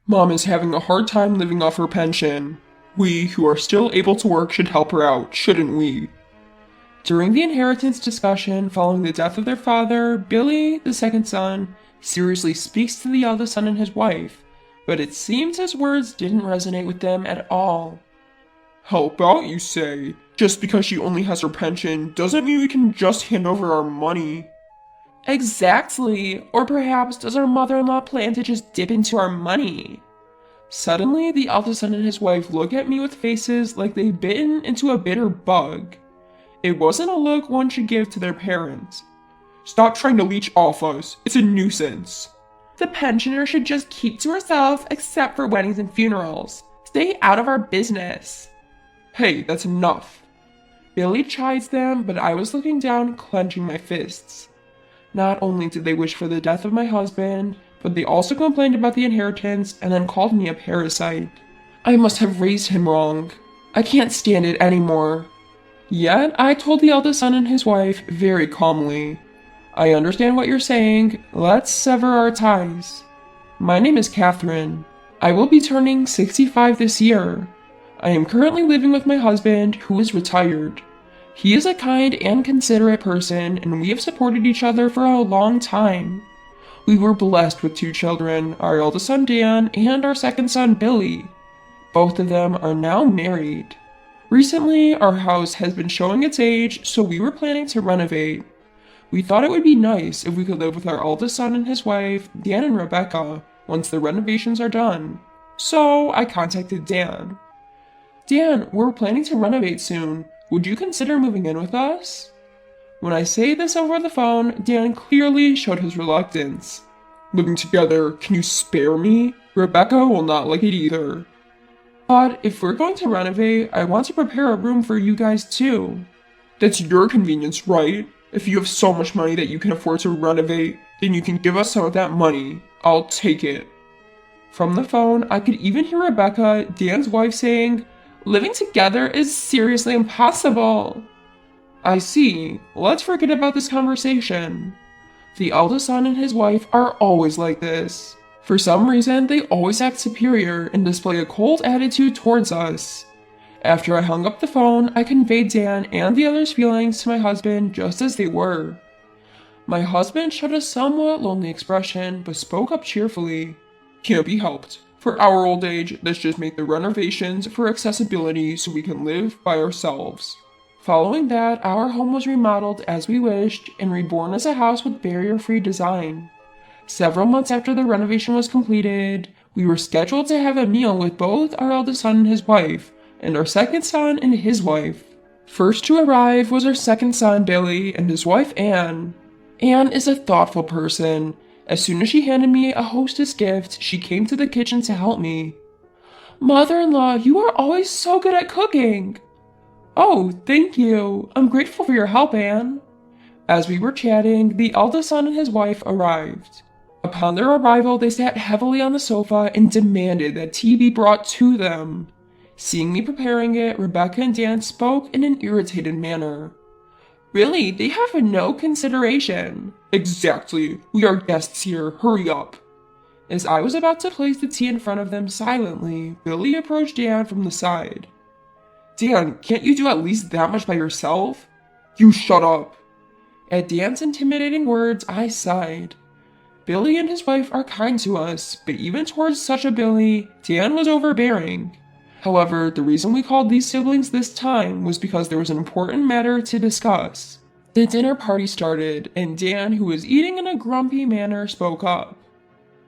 Mom is having a hard time living off her pension. We, who are still able to work, should help her out, shouldn't we? During the inheritance discussion following the death of their father, Billy, the second son, seriously speaks to the eldest son and his wife, but it seems his words didn't resonate with them at all. Help out, you say? Just because she only has her pension doesn't mean we can just hand over our money. Exactly, or perhaps does our mother-in-law plan to just dip into our money? Suddenly, the eldest son and his wife look at me with faces like they've bitten into a bitter bug. It wasn't a look one should give to their parents. Stop trying to leech off us, it's a nuisance. The pensioner should just keep to herself except for weddings and funerals. Stay out of our business. Hey, that's enough. Billy chides them, but I was looking down, clenching my fists. Not only did they wish for the death of my husband, but they also complained about the inheritance and then called me a parasite. I must have raised him wrong. I can't stand it anymore. Yet, I told the eldest son and his wife very calmly, I understand what you're saying. Let's sever our ties. My name is Catherine. I will be turning 65 this year. I am currently living with my husband, who is retired. He is a kind and considerate person, and we have supported each other for a long time. We were blessed with 2 children, our eldest son Dan and our second son Billy. Both of them are now married. Recently, our house has been showing its age, so we were planning to renovate. We thought it would be nice if we could live with our eldest son and his wife, Dan and Rebecca, once the renovations are done. So I contacted Dan. Dan, we're planning to renovate soon. Would you consider moving in with us? When I say this over the phone, Dan clearly showed his reluctance. Living together, can you spare me? Rebecca will not like it either. But if we're going to renovate, I want to prepare a room for you guys too. That's your convenience, right? If you have so much money that you can afford to renovate, then you can give us some of that money. I'll take it. From the phone, I could even hear Rebecca, Dan's wife, saying, living together is seriously impossible. I see. Let's forget about this conversation. The eldest son and his wife are always like this. For some reason, they always act superior and display a cold attitude towards us. After I hung up the phone, I conveyed Dan and the others' feelings to my husband just as they were. My husband showed a somewhat lonely expression, but spoke up cheerfully. Can't be helped. For our old age, let's just make the renovations for accessibility so we can live by ourselves. Following that, our home was remodeled as we wished and reborn as a house with barrier-free design. Several months after the renovation was completed, we were scheduled to have a meal with both our eldest son and his wife, and our second son and his wife. First to arrive was our second son, Billy, and his wife, Anne. Anne is a thoughtful person. As soon as she handed me a hostess gift, she came to the kitchen to help me. Mother-in-law, you are always so good at cooking. Oh, thank you. I'm grateful for your help, Anne. As we were chatting, the eldest son and his wife arrived. Upon their arrival, they sat heavily on the sofa and demanded that tea be brought to them. Seeing me preparing it, Rebecca and Dan spoke in an irritated manner. Really, they have no consideration. Exactly. We are guests here. Hurry up. As I was about to place the tea in front of them silently, Billy approached Dan from the side. Dan, can't you do at least that much by yourself? You shut up. At Dan's intimidating words, I sighed. Billy and his wife are kind to us, but even towards such a Billy, Dan was overbearing. However, the reason we called these siblings this time was because there was an important matter to discuss. The dinner party started, and Dan, who was eating in a grumpy manner, spoke up.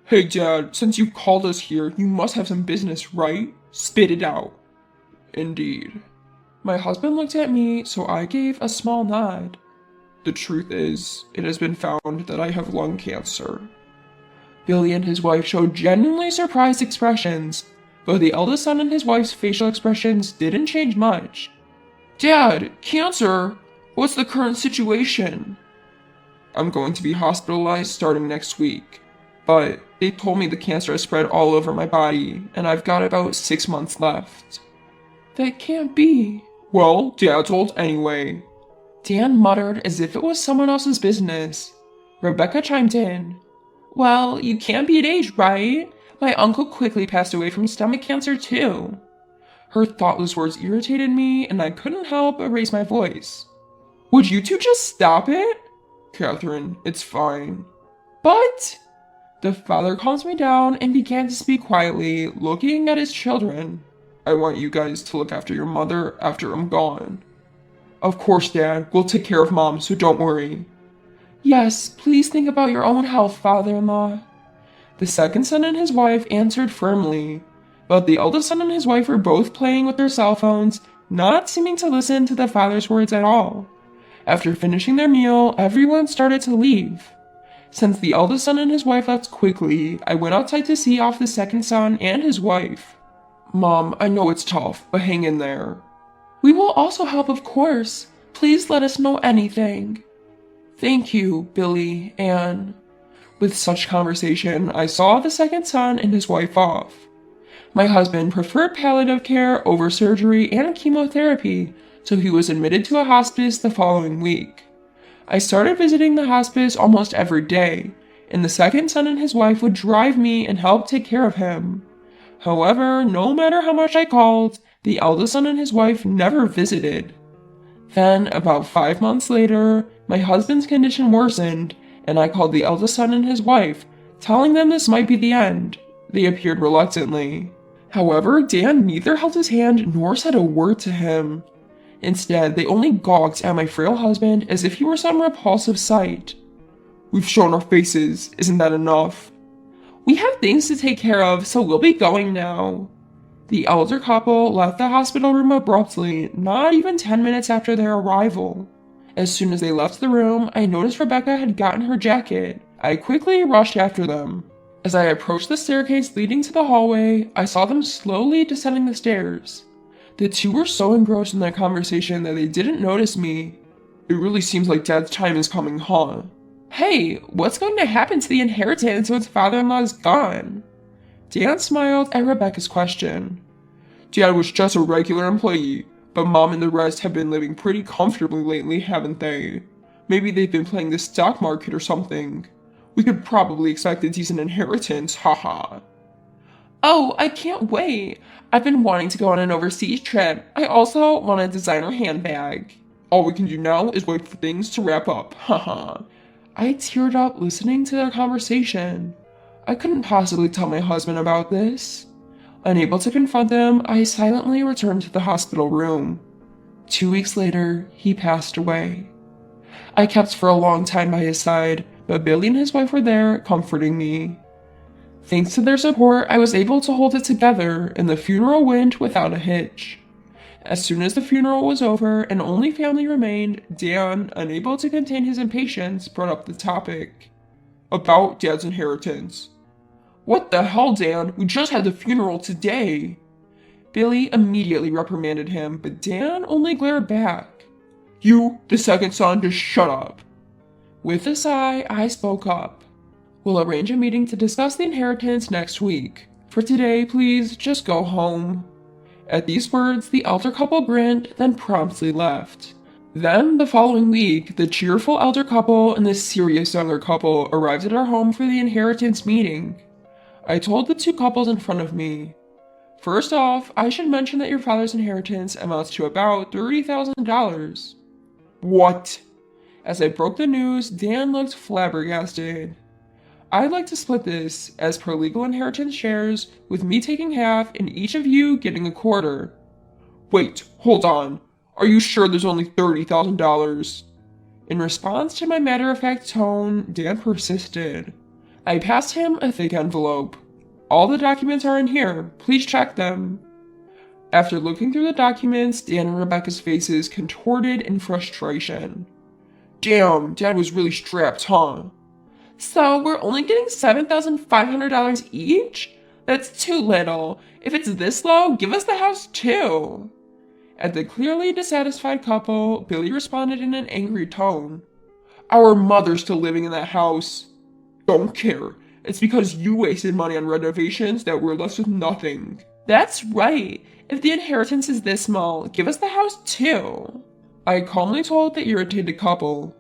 Hey Dad, since you called us here, you must have some business, right? Spit it out. Indeed. My husband looked at me, so I gave a small nod. The truth is, it has been found that I have lung cancer. Billy and his wife showed genuinely surprised expressions, but the eldest son and his wife's facial expressions didn't change much. Dad, cancer? What's the current situation? I'm going to be hospitalized starting next week, but they told me the cancer has spread all over my body, and I've got about 6 months left. That can't be. Well, Dad told anyway. Dan muttered as if it was someone else's business. Rebecca chimed in. Well, you can't beat age, right? My uncle quickly passed away from stomach cancer too. Her thoughtless words irritated me, and I couldn't help but raise my voice. Would you two just stop it? Catherine, it's fine. But... The father calms me down and began to speak quietly, looking at his children. I want you guys to look after your mother after I'm gone. Of course, Dad, we'll take care of Mom, so don't worry. Yes, please think about your own health, father-in-law. The second son and his wife answered firmly, but the eldest son and his wife were both playing with their cell phones, not seeming to listen to the father's words at all. After finishing their meal, everyone started to leave. Since the eldest son and his wife left quickly, I went outside to see off the second son and his wife. Mom, I know it's tough, but hang in there. We will also help, of course. Please let us know anything. Thank you, Billy, Anne. With such conversation, I saw the second son and his wife off. My husband preferred palliative care over surgery and chemotherapy, so he was admitted to a hospice the following week. I started visiting the hospice almost every day, and the second son and his wife would drive me and help take care of him. However, no matter how much I called, the eldest son and his wife never visited. Then, about 5 months later, my husband's condition worsened, and I called the eldest son and his wife, telling them this might be the end. They appeared reluctantly. However, Dan neither held his hand nor said a word to him. Instead, they only gawked at my frail husband as if he were some repulsive sight. We've shown our faces, isn't that enough? We have things to take care of, so we'll be going now. The elder couple left the hospital room abruptly, not even 10 minutes after their arrival. As soon as they left the room, I noticed Rebecca had gotten her jacket. I quickly rushed after them. As I approached the staircase leading to the hallway, I saw them slowly descending the stairs. The two were so engrossed in their conversation that they didn't notice me. It really seems like Dad's time is coming, huh? Hey, what's going to happen to the inheritance once father-in-law is gone? Dan smiled at Rebecca's question. Dad was just a regular employee, but Mom and the rest have been living pretty comfortably lately, haven't they? Maybe they've been playing the stock market or something. We could probably expect a decent inheritance, haha. Oh, I can't wait. I've been wanting to go on an overseas trip. I also want a designer handbag. All we can do now is wait for things to wrap up, haha. I teared up listening to their conversation. I couldn't possibly tell my husband about this. Unable to confront them, I silently returned to the hospital room. 2 weeks later, he passed away. I kept for a long time by his side, but Billy and his wife were there, comforting me. Thanks to their support, I was able to hold it together, and the funeral went without a hitch. As soon as the funeral was over and only family remained, Dan, unable to contain his impatience, brought up the topic. About Dad's inheritance. What the hell, Dan? We just had the funeral today. Billy immediately reprimanded him, but Dan only glared back. You, the second son, just shut up. With a sigh, I spoke up. We'll arrange a meeting to discuss the inheritance next week. For today, please, just go home. At these words, the elder couple grinned, then promptly left. Then, the following week, the cheerful elder couple and the serious younger couple arrived at our home for the inheritance meeting. I told the two couples in front of me. First off, I should mention that your father's inheritance amounts to about $30,000. What? As I broke the news, Dan looked flabbergasted. I'd like to split this, as per legal inheritance shares, with me taking half and each of you getting a quarter. Wait, hold on. Are you sure there's only $30,000? In response to my matter-of-fact tone, Dan persisted. I passed him a thick envelope. All the documents are in here. Please check them. After looking through the documents, Dan and Rebecca's faces contorted in frustration. Damn, Dad was really strapped, huh? So we're only getting $7,500 each? That's too little. If it's this low, give us the house too. At the clearly dissatisfied couple, Billy responded in an angry tone. Our mother's still living in that house. Don't care. It's because you wasted money on renovations that we're left with nothing. That's right. If the inheritance is this small, give us the house too. I calmly told the irritated couple.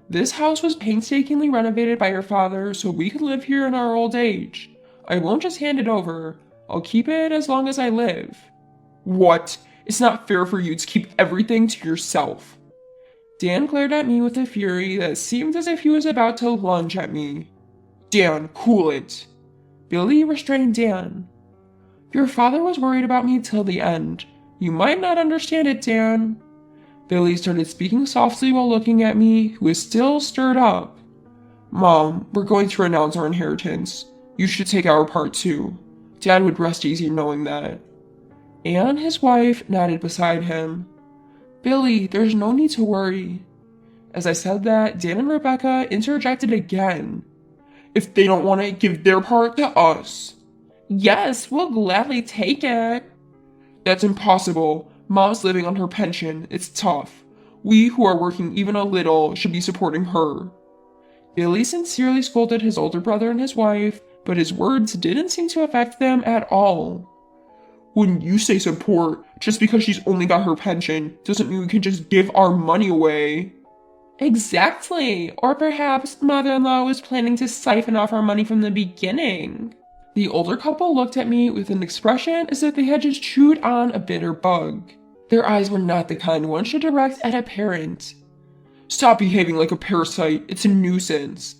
This house was painstakingly renovated by your father so we could live here in our old age. I won't just hand it over. I'll keep it as long as I live. What? It's not fair for you to keep everything to yourself. Dan glared at me with a fury that seemed as if he was about to lunge at me. Dan, cool it. Billy restrained Dan. Your father was worried about me till the end. You might not understand it, Dan. Billy started speaking softly while looking at me, who was still stirred up. Mom, we're going to renounce our inheritance. You should take our part too. Dad would rest easy knowing that. Anne, his wife, nodded beside him. Billy, there's no need to worry. As I said that, Dan and Rebecca interjected again. If they don't want to give their part to us. Yes, we'll gladly take it. That's impossible. Mom's living on her pension. It's tough. We who are working even a little should be supporting her. Billy sincerely scolded his older brother and his wife, but his words didn't seem to affect them at all. When you say support, just because she's only got her pension, doesn't mean we can just give our money away. Exactly. Or perhaps mother-in-law was planning to siphon off our money from the beginning. The older couple looked at me with an expression as if they had just chewed on a bitter bug. Their eyes were not the kind one should direct at a parent. Stop behaving like a parasite. It's a nuisance.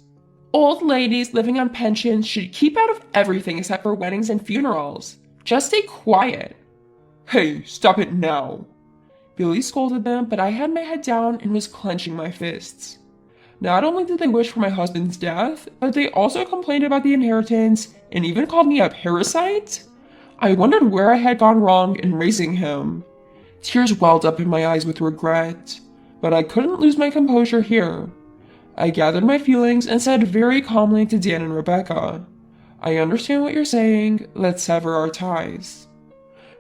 Old ladies living on pensions should keep out of everything except for weddings and funerals. Just stay quiet. Hey, stop it now. Billy scolded them, but I had my head down and was clenching my fists. Not only did they wish for my husband's death, but they also complained about the inheritance and even called me a parasite? I wondered where I had gone wrong in raising him. Tears welled up in my eyes with regret, but I couldn't lose my composure here. I gathered my feelings and said very calmly to Dan and Rebecca, I understand what you're saying, let's sever our ties.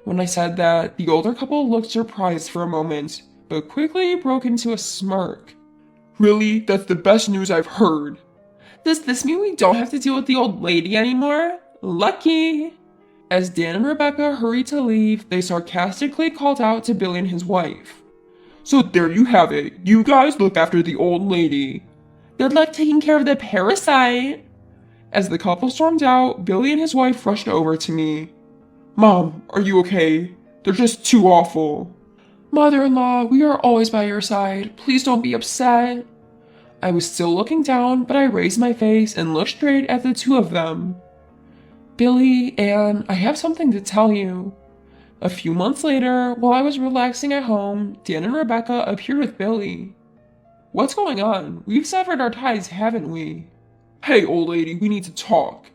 When I said that, the older couple looked surprised for a moment, but quickly broke into a smirk. Really? That's the best news I've heard. Does this mean we don't have to deal with the old lady anymore? Lucky! As Dan and Rebecca hurried to leave, they sarcastically called out to Billy and his wife. So there you have it. You guys look after the old lady. Good luck taking care of the parasite. As the couple stormed out, Billy and his wife rushed over to me. Mom, are you okay? They're just too awful. Mother-in-law, we are always by your side. Please don't be upset. I was still looking down, but I raised my face and looked straight at the two of them. Billy, Anne, I have something to tell you. A few months later, while I was relaxing at home, Dan and Rebecca appeared with Billy. What's going on? We've severed our ties, haven't we? Hey, old lady, we need to talk.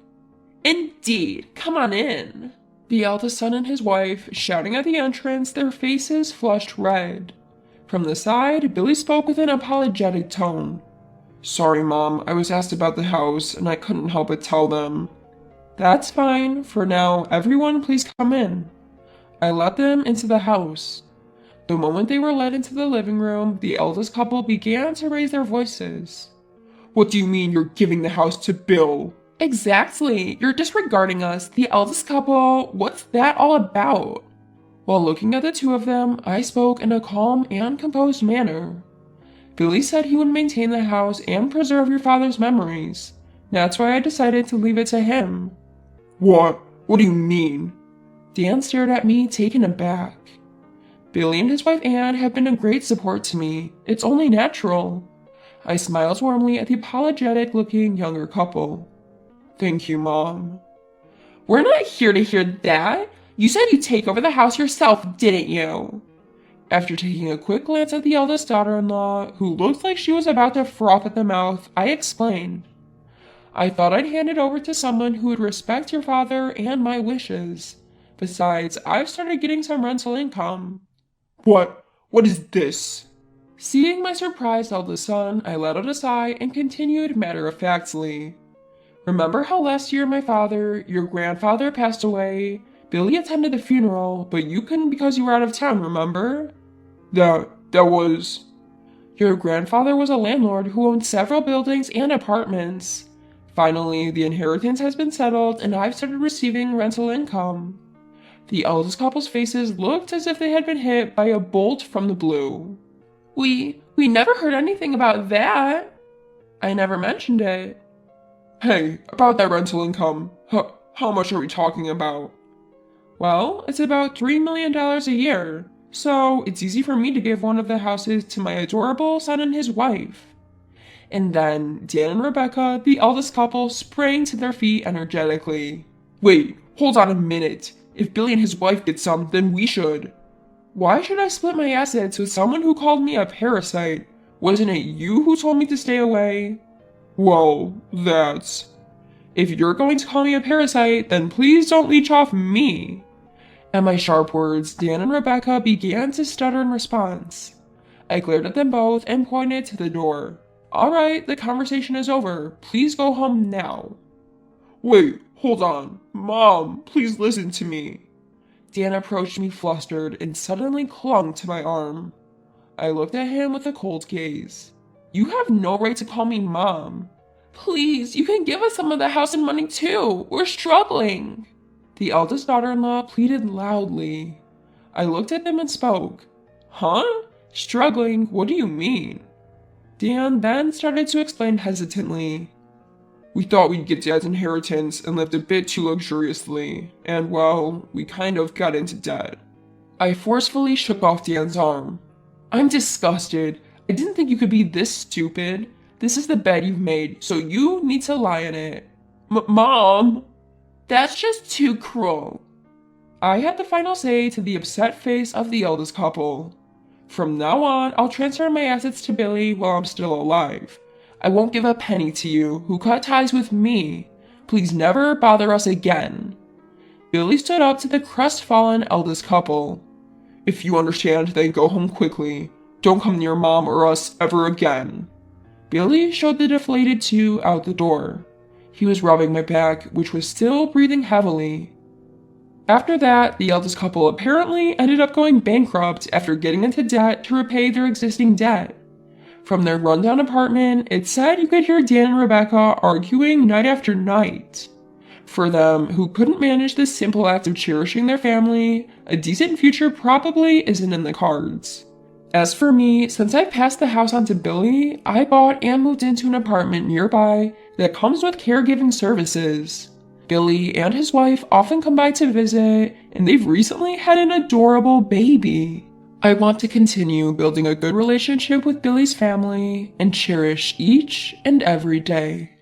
Indeed, come on in. The eldest son and his wife, shouting at the entrance, their faces flushed red. From the side, Billy spoke with an apologetic tone. Sorry, Mom, I was asked about the house, and I couldn't help but tell them. That's fine. For now, everyone please come in. I let them into the house. The moment they were led into the living room, the eldest couple began to raise their voices. What do you mean you're giving the house to Bill? Exactly. You're disregarding us, the eldest couple. What's that all about? While looking at the two of them, I spoke in a calm and composed manner. Billy said he would maintain the house and preserve your father's memories. That's why I decided to leave it to him. What? What do you mean? Dan stared at me, taken aback. Billy and his wife Anne have been a great support to me. It's only natural. I smiled warmly at the apologetic-looking younger couple. Thank you, Mom. We're not here to hear that. You said you'd take over the house yourself, didn't you? After taking a quick glance at the eldest daughter-in-law, who looked like she was about to froth at the mouth, I explained. I thought I'd hand it over to someone who would respect your father and my wishes. Besides, I've started getting some rental income. What? What is this? Seeing my surprised eldest son, I let out a sigh and continued matter-of-factly. Remember how last year my father, your grandfather, passed away? Billy attended the funeral, but you couldn't because you were out of town, remember? That was... Your grandfather was a landlord who owned several buildings and apartments. Finally, the inheritance has been settled and I've started receiving rental income. The eldest couple's faces looked as if they had been hit by a bolt from the blue. We never heard anything about that. I never mentioned it. Hey, about that rental income. How much are we talking about? Well, it's about $3 million a year, so it's easy for me to give one of the houses to my adorable son and his wife. And then Dan and Rebecca, the eldest couple, sprang to their feet energetically. Wait, hold on a minute. If Billy and his wife get some, then we should. Why should I split my assets with someone who called me a parasite? Wasn't it you who told me to stay away? Well, that's... If you're going to call me a parasite, then please don't leech off me. At my sharp words, Dan and Rebecca began to stutter in response. I glared at them both and pointed to the door. All right, the conversation is over. Please go home now. Wait, hold on. Mom, please listen to me. Dan approached me flustered and suddenly clung to my arm. I looked at him with a cold gaze. You have no right to call me Mom. Please, you can give us some of the house and money too. We're struggling. The eldest daughter-in-law pleaded loudly. I looked at them and spoke. Huh? Struggling? What do you mean? Dan then started to explain hesitantly. We thought we'd get Dad's inheritance and lived a bit too luxuriously, and well, we kind of got into debt. I forcefully shook off Dan's arm. I'm disgusted. I didn't think you could be this stupid. This is the bed you've made, so you need to lie in it. Mom! That's just too cruel. I had the final say to the upset face of the eldest couple. From now on, I'll transfer my assets to Billy while I'm still alive. I won't give a penny to you, who cut ties with me. Please never bother us again. Billy stood up to the crestfallen eldest couple. If you understand, then go home quickly. Don't come near Mom or us ever again. Billy showed the deflated two out the door. He was rubbing my back, which was still breathing heavily. After that, the eldest couple apparently ended up going bankrupt after getting into debt to repay their existing debt. From their rundown apartment, it said you could hear Dan and Rebecca arguing night after night. For them, who couldn't manage this simple act of cherishing their family, a decent future probably isn't in the cards. As for me, since I passed the house on to Billy, I bought and moved into an apartment nearby that comes with caregiving services. Billy and his wife often come by to visit, and they've recently had an adorable baby. I want to continue building a good relationship with Billy's family and cherish each and every day.